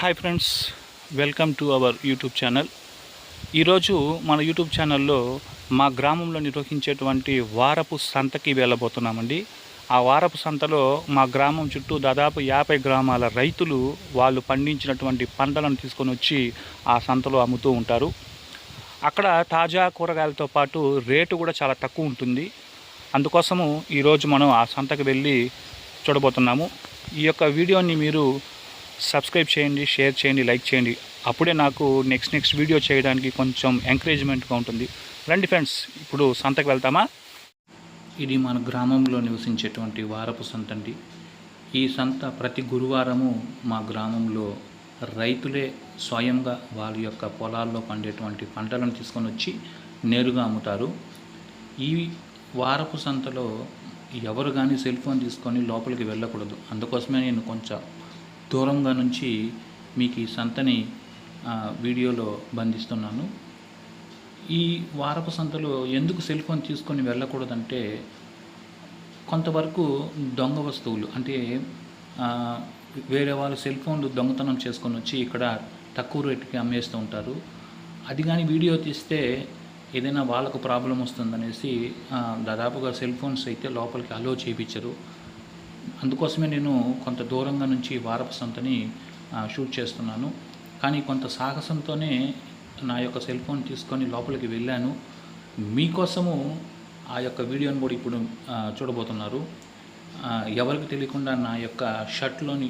Hi friends, welcome to our YouTube channel. ఈరోజు మన YouTube ఛానల్లో మా గ్రామంలో నిర్వహించేటువంటి వారపు సంతకి వెళ్ళబోతున్నామండి. ఆ వారపు సంతలో మా గ్రామం చుట్టూ దాదాపు 50 గ్రామాల రైతులు వాళ్ళు పండించినటువంటి పంటలను తీసుకొని వచ్చి ఆ సంతలో అమ్ముతూ ఉంటారు. అక్కడ తాజా కూరగాయలతో పాటు రేటు కూడా చాలా తక్కువ ఉంటుంది. అందుకోసము ఈరోజు మనం ఆ సంతకి వెళ్ళి చూడబోతున్నాము. ఈ యొక్క వీడియోని మీరు సబ్స్క్రైబ్ చేయండి, షేర్ చేయండి, లైక్ చేయండి. అప్పుడే నాకు నెక్స్ట్ వీడియో చేయడానికి కొంచెం ఎంకరేజ్మెంట్గా ఉంటుంది. రండి ఫ్రెండ్స్, ఇప్పుడు సంతకు వెళ్తామా? ఇది మన గ్రామంలో నివసించేటువంటి వారపు సంత అండి. ఈ సంత ప్రతి గురువారము మా గ్రామంలో రైతులే స్వయంగా వాళ్ళ యొక్క పొలాల్లో పండేటువంటి పంటలను తీసుకొని వచ్చి నేరుగా అమ్ముతారు. ఈ వారపు సంతలో ఎవరు కానీ సెల్ ఫోన్ తీసుకొని లోపలికి వెళ్ళకూడదు. అందుకోసమే నేను కొంచెం దూరంగా నుంచి మీకు ఈ సంతని వీడియోలో బంధిస్తున్నాను. ఈ వారపు సంతలో ఎందుకు సెల్ ఫోన్ తీసుకొని వెళ్ళకూడదంటే, కొంతవరకు దొంగ వస్తువులు అంటే వేరే వాళ్ళు సెల్ ఫోన్లు దొంగతనం చేసుకొని వచ్చి ఇక్కడ తక్కువ రేటుకి అమ్మేస్తూ ఉంటారు. అది కానీ వీడియో తీస్తే ఏదైనా వాళ్ళకు ప్రాబ్లం వస్తుందనేసి దాదాపుగా సెల్ ఫోన్స్ అయితే లోపలికి అలో చేయించరు. అందుకోసమే నేను కొంత దూరంగా నుంచి వారపు సంతని షూట్ చేస్తున్నాను. కానీ కొంత సాహసంతోనే నా యొక్క సెల్ ఫోన్ తీసుకొని లోపలికి వెళ్ళాను. మీకోసము ఆ యొక్క వీడియోని కూడా ఇప్పుడు చూడబోతున్నారు. ఎవరికి తెలియకుండా నా యొక్క షర్ట్లోని